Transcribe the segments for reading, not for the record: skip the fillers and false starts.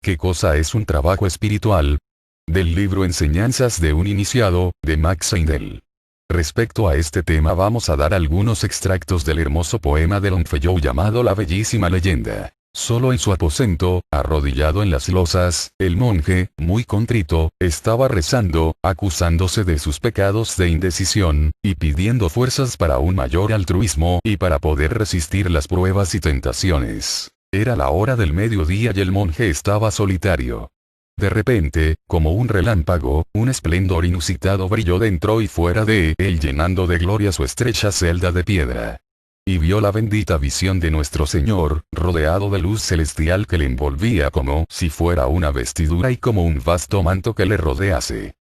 ¿Qué cosa es un trabajo espiritual? Del libro Enseñanzas de un iniciado, de Max Seidel. Respecto a este tema vamos a dar algunos extractos del hermoso poema de Longfellow llamado La bellísima leyenda. Solo en su aposento, arrodillado en las losas, el monje, muy contrito, estaba rezando, acusándose de sus pecados de indecisión, y pidiendo fuerzas para un mayor altruismo y para poder resistir las pruebas y tentaciones. Era la hora del mediodía y el monje estaba solitario. De repente, como un relámpago, un esplendor inusitado brilló dentro y fuera de él llenando de gloria su estrecha celda de piedra. Y vio la bendita visión de nuestro Señor, rodeado de luz celestial que le envolvía como si fuera una vestidura y como un vasto manto que le rodease.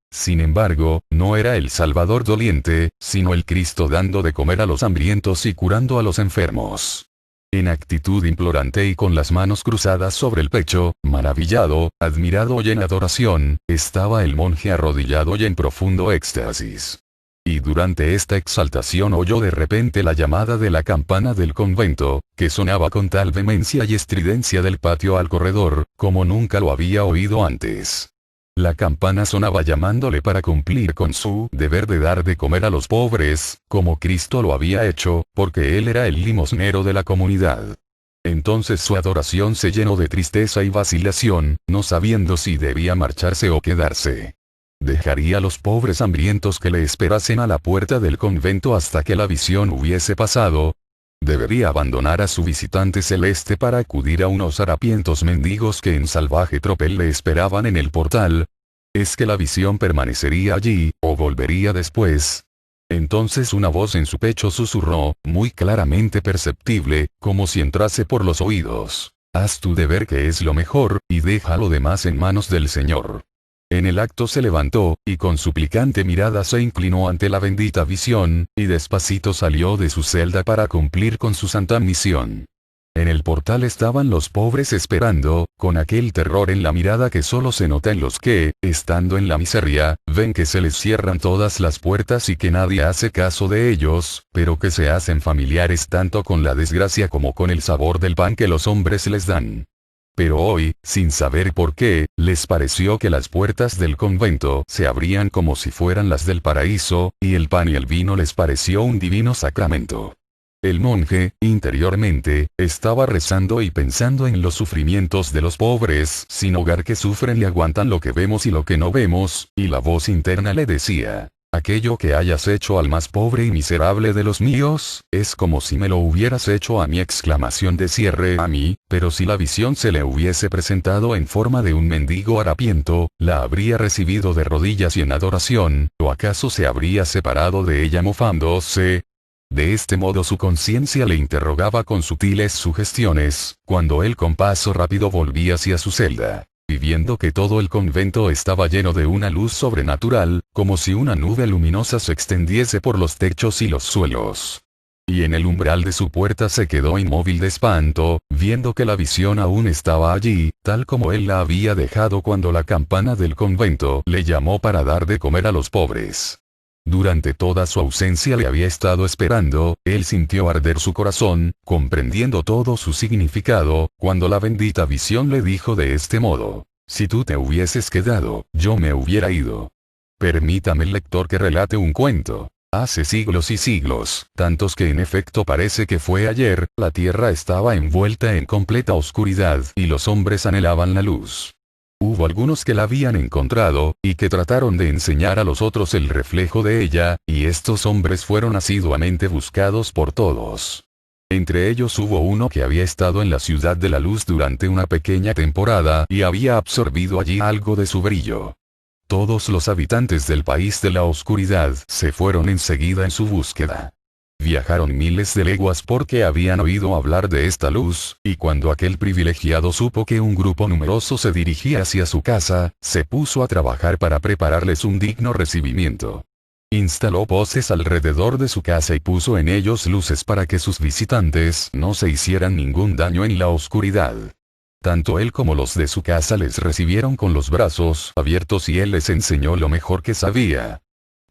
Sin embargo, no era el Salvador doliente, sino el Cristo dando de comer a los hambrientos y curando a los enfermos. En actitud implorante y con las manos cruzadas sobre el pecho, maravillado, admirado y en adoración, estaba el monje arrodillado y en profundo éxtasis. Y durante esta exaltación oyó de repente la llamada de la campana del convento, que sonaba con tal vehemencia y estridencia del patio al corredor, como nunca lo había oído antes. La campana sonaba llamándole para cumplir con su deber de dar de comer a los pobres, como Cristo lo había hecho, porque él era el limosnero de la comunidad. Entonces su adoración se llenó de tristeza y vacilación, no sabiendo si debía marcharse o quedarse. Dejaría a los pobres hambrientos que le esperasen a la puerta del convento hasta que la visión hubiese pasado. Debería abandonar a su visitante celeste para acudir a unos harapientos mendigos que en salvaje tropel le esperaban en el portal. ¿Es que la visión permanecería allí, o volvería después? Entonces una voz en su pecho susurró, muy claramente perceptible, como si entrase por los oídos: haz tu deber, que es lo mejor, y deja lo demás en manos del Señor. En el acto se levantó, y con suplicante mirada se inclinó ante la bendita visión, y despacito salió de su celda para cumplir con su santa misión. En el portal estaban los pobres esperando, con aquel terror en la mirada que solo se nota en los que, estando en la miseria, ven que se les cierran todas las puertas y que nadie hace caso de ellos, pero que se hacen familiares tanto con la desgracia como con el sabor del pan que los hombres les dan. Pero hoy, sin saber por qué, les pareció que las puertas del convento se abrían como si fueran las del paraíso, y el pan y el vino les pareció un divino sacramento. El monje, interiormente, estaba rezando y pensando en los sufrimientos de los pobres sin hogar que sufren y aguantan lo que vemos y lo que no vemos, y la voz interna le decía: aquello que hayas hecho al más pobre y miserable de los míos, es como si me lo hubieras hecho a mí. Exclamación de cierre a mí, pero si la visión se le hubiese presentado en forma de un mendigo harapiento, la habría recibido de rodillas y en adoración, o acaso se habría separado de ella mofándose. De este modo su conciencia le interrogaba con sutiles sugestiones, cuando él con paso rápido volvía hacia su celda. Y viendo que todo el convento estaba lleno de una luz sobrenatural, como si una nube luminosa se extendiese por los techos y los suelos. Y en el umbral de su puerta se quedó inmóvil de espanto, viendo que la visión aún estaba allí, tal como él la había dejado cuando la campana del convento le llamó para dar de comer a los pobres. Durante toda su ausencia le había estado esperando, él sintió arder su corazón, comprendiendo todo su significado, cuando la bendita visión le dijo de este modo: si tú te hubieses quedado, yo me hubiera ido. Permítame, lector, que relate un cuento. Hace siglos y siglos, tantos que en efecto parece que fue ayer, la tierra estaba envuelta en completa oscuridad y los hombres anhelaban la luz. Hubo algunos que la habían encontrado, y que trataron de enseñar a los otros el reflejo de ella, y estos hombres fueron asiduamente buscados por todos. Entre ellos hubo uno que había estado en la ciudad de la luz durante una pequeña temporada y había absorbido allí algo de su brillo. Todos los habitantes del país de la oscuridad se fueron enseguida en su búsqueda. Viajaron miles de leguas porque habían oído hablar de esta luz, y cuando aquel privilegiado supo que un grupo numeroso se dirigía hacia su casa, se puso a trabajar para prepararles un digno recibimiento. Instaló postes alrededor de su casa y puso en ellos luces para que sus visitantes no se hicieran ningún daño en la oscuridad. Tanto él como los de su casa les recibieron con los brazos abiertos y él les enseñó lo mejor que sabía.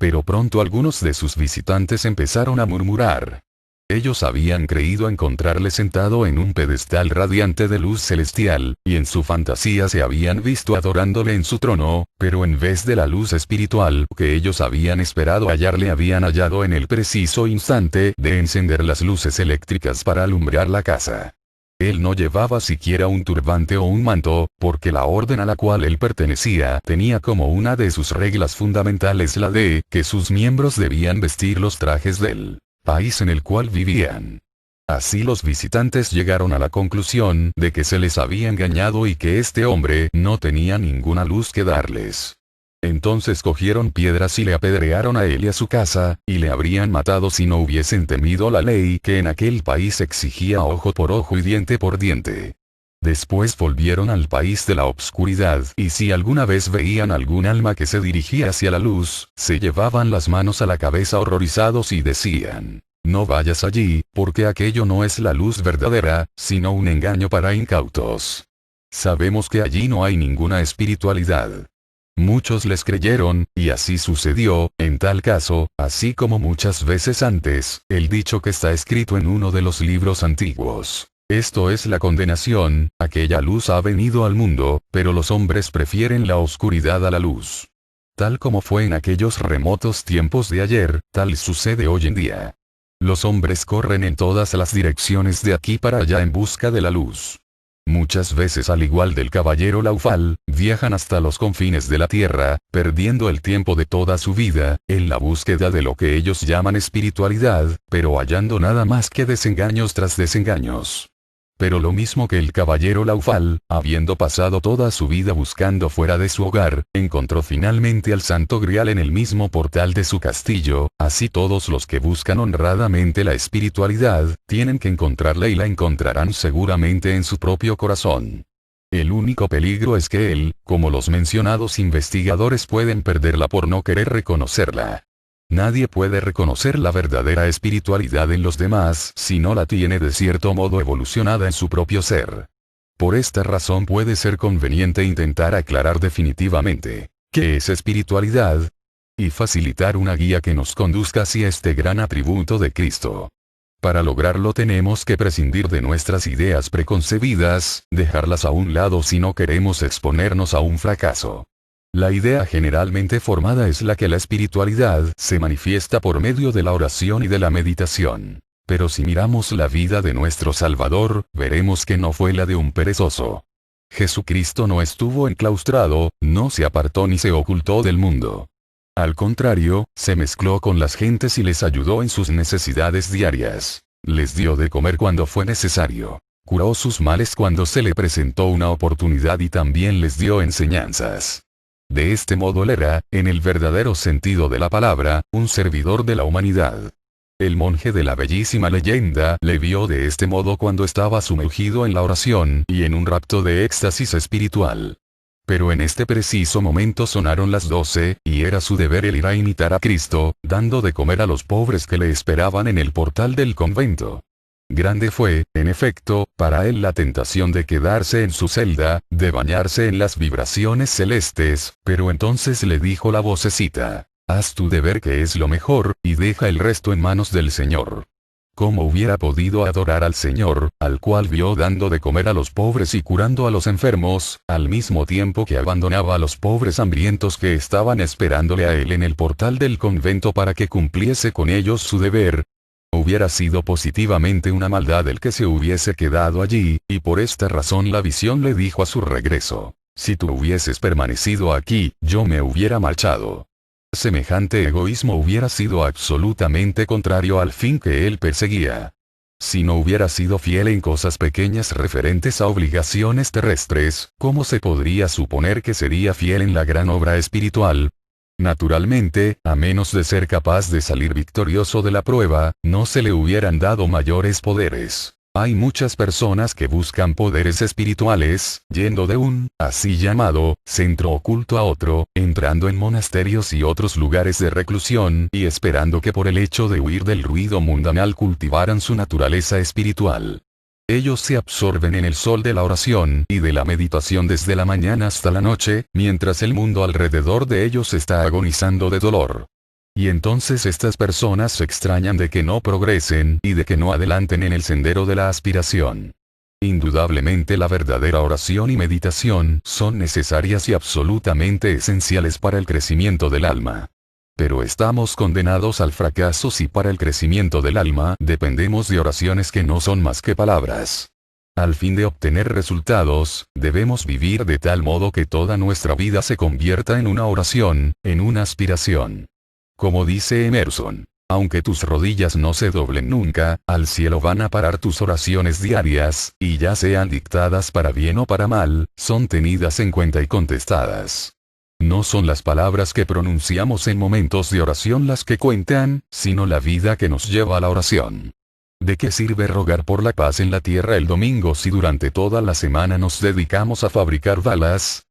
Pero pronto algunos de sus visitantes empezaron a murmurar: Ellos habían creído encontrarle sentado en un pedestal radiante de luz celestial, y en su fantasía se habían visto adorándole en su trono, pero en vez de la luz espiritual que ellos habían esperado hallarle habían hallado en el preciso instante de encender las luces eléctricas para alumbrar la casa. Él no llevaba siquiera un turbante o un manto, porque la orden a la cual él pertenecía tenía como una de sus reglas fundamentales la de que sus miembros debían vestir los trajes del país en el cual vivían. Así los visitantes llegaron a la conclusión de que se les había engañado y que este hombre no tenía ninguna luz que darles. Entonces cogieron piedras y le apedrearon a él y a su casa, y le habrían matado si no hubiesen temido la ley que en aquel país exigía ojo por ojo y diente por diente. Después volvieron al país de la obscuridad, y si alguna vez veían algún alma que se dirigía hacia la luz, se llevaban las manos a la cabeza horrorizados y decían: no vayas allí, porque aquello no es la luz verdadera, sino un engaño para incautos. Sabemos que allí no hay ninguna espiritualidad. Muchos les creyeron, y así sucedió, en tal caso, así como muchas veces antes, el dicho que está escrito en uno de los libros antiguos. Esto es la condenación, aquella luz ha venido al mundo, pero los hombres prefieren la oscuridad a la luz. Tal como fue en aquellos remotos tiempos de ayer, tal sucede hoy en día. Los hombres corren en todas las direcciones de aquí para allá en busca de la luz. Muchas veces, al igual del caballero Laufal, viajan hasta los confines de la tierra, perdiendo el tiempo de toda su vida, en la búsqueda de lo que ellos llaman espiritualidad, pero hallando nada más que desengaños tras desengaños. Pero lo mismo que el caballero Laufal, habiendo pasado toda su vida buscando fuera de su hogar, encontró finalmente al Santo Grial en el mismo portal de su castillo, así todos los que buscan honradamente la espiritualidad, tienen que encontrarla y la encontrarán seguramente en su propio corazón. El único peligro es que él, como los mencionados investigadores, pueden perderla por no querer reconocerla. Nadie puede reconocer la verdadera espiritualidad en los demás si no la tiene de cierto modo evolucionada en su propio ser. Por esta razón puede ser conveniente intentar aclarar definitivamente qué es espiritualidad y facilitar una guía que nos conduzca hacia este gran atributo de Cristo. Para lograrlo tenemos que prescindir de nuestras ideas preconcebidas, dejarlas a un lado si no queremos exponernos a un fracaso. La idea generalmente formada es la que la espiritualidad se manifiesta por medio de la oración y de la meditación. Pero si miramos la vida de nuestro Salvador, veremos que no fue la de un perezoso. Jesucristo no estuvo enclaustrado, no se apartó ni se ocultó del mundo. Al contrario, se mezcló con las gentes y les ayudó en sus necesidades diarias. Les dio de comer cuando fue necesario. Curó sus males cuando se le presentó una oportunidad y también les dio enseñanzas. De este modo él era, en el verdadero sentido de la palabra, un servidor de la humanidad. El monje de la bellísima leyenda le vio de este modo cuando estaba sumergido en la oración y en un rapto de éxtasis espiritual. Pero en este preciso momento sonaron las 12, y era su deber el ir a imitar a Cristo, dando de comer a los pobres que le esperaban en el portal del convento. Grande fue, en efecto, para él la tentación de quedarse en su celda, de bañarse en las vibraciones celestes, pero entonces le dijo la vocecita: haz tu deber, que es lo mejor, y deja el resto en manos del Señor. ¿Cómo hubiera podido adorar al Señor, al cual vio dando de comer a los pobres y curando a los enfermos, al mismo tiempo que abandonaba a los pobres hambrientos que estaban esperándole a él en el portal del convento para que cumpliese con ellos su deber? Hubiera sido positivamente una maldad el que se hubiese quedado allí, y por esta razón la visión le dijo a su regreso: si tú hubieses permanecido aquí, yo me hubiera marchado. Semejante egoísmo hubiera sido absolutamente contrario al fin que él perseguía. Si no hubiera sido fiel en cosas pequeñas referentes a obligaciones terrestres, ¿cómo se podría suponer que sería fiel en la gran obra espiritual? Naturalmente, a menos de ser capaz de salir victorioso de la prueba, no se le hubieran dado mayores poderes. Hay muchas personas que buscan poderes espirituales, yendo de un, así llamado, centro oculto a otro, entrando en monasterios y otros lugares de reclusión, y esperando que por el hecho de huir del ruido mundanal cultivaran su naturaleza espiritual. Ellos se absorben en el sol de la oración y de la meditación desde la mañana hasta la noche, mientras el mundo alrededor de ellos está agonizando de dolor. Y entonces estas personas se extrañan de que no progresen y de que no adelanten en el sendero de la aspiración. Indudablemente la verdadera oración y meditación son necesarias y absolutamente esenciales para el crecimiento del alma. Pero estamos condenados al fracaso si para el crecimiento del alma dependemos de oraciones que no son más que palabras. Al fin de obtener resultados, debemos vivir de tal modo que toda nuestra vida se convierta en una oración, en una aspiración. Como dice Emerson, aunque tus rodillas no se doblen nunca, al cielo van a parar tus oraciones diarias, y ya sean dictadas para bien o para mal, son tenidas en cuenta y contestadas. No son las palabras que pronunciamos en momentos de oración las que cuentan, sino la vida que nos lleva a la oración. ¿De qué sirve rogar por la paz en la tierra el domingo si durante toda la semana nos dedicamos a fabricar balas?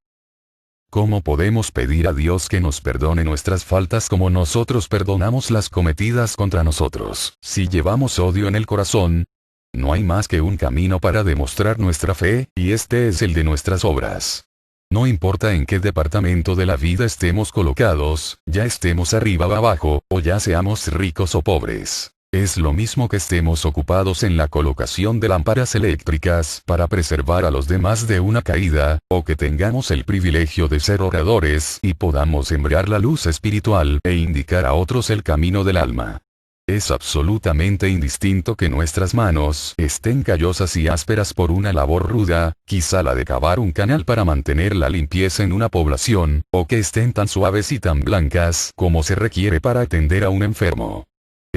¿Cómo podemos pedir a Dios que nos perdone nuestras faltas como nosotros perdonamos las cometidas contra nosotros, si llevamos odio en el corazón? No hay más que un camino para demostrar nuestra fe, y este es el de nuestras obras. No importa en qué departamento de la vida estemos colocados, ya estemos arriba o abajo, o ya seamos ricos o pobres. Es lo mismo que estemos ocupados en la colocación de lámparas eléctricas para preservar a los demás de una caída, o que tengamos el privilegio de ser oradores y podamos sembrar la luz espiritual e indicar a otros el camino del alma. Es absolutamente indistinto que nuestras manos estén callosas y ásperas por una labor ruda, quizá la de cavar un canal para mantener la limpieza en una población, o que estén tan suaves y tan blancas como se requiere para atender a un enfermo.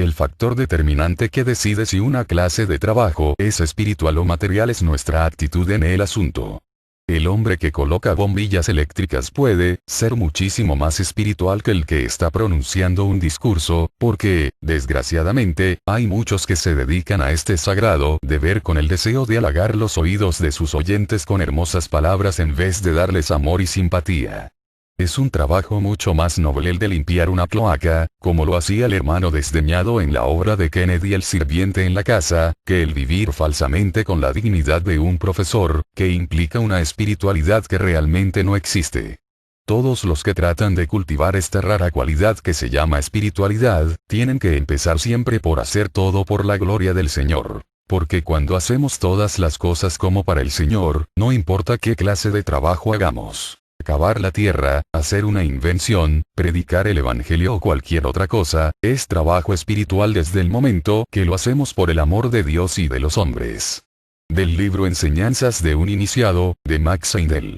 El factor determinante que decide si una clase de trabajo es espiritual o material es nuestra actitud en el asunto. El hombre que coloca bombillas eléctricas puede ser muchísimo más espiritual que el que está pronunciando un discurso, porque, desgraciadamente, hay muchos que se dedican a este sagrado deber con el deseo de halagar los oídos de sus oyentes con hermosas palabras en vez de darles amor y simpatía. Es un trabajo mucho más noble el de limpiar una cloaca, como lo hacía el hermano desdeñado en la obra de Kennedy El sirviente en la casa, que el vivir falsamente con la dignidad de un profesor, que implica una espiritualidad que realmente no existe. Todos los que tratan de cultivar esta rara cualidad que se llama espiritualidad, tienen que empezar siempre por hacer todo por la gloria del Señor. Porque cuando hacemos todas las cosas como para el Señor, no importa qué clase de trabajo hagamos. Cavar la tierra, hacer una invención, predicar el evangelio o cualquier otra cosa, es trabajo espiritual desde el momento que lo hacemos por el amor de Dios y de los hombres. Del libro Enseñanzas de un iniciado, de Max Heindel.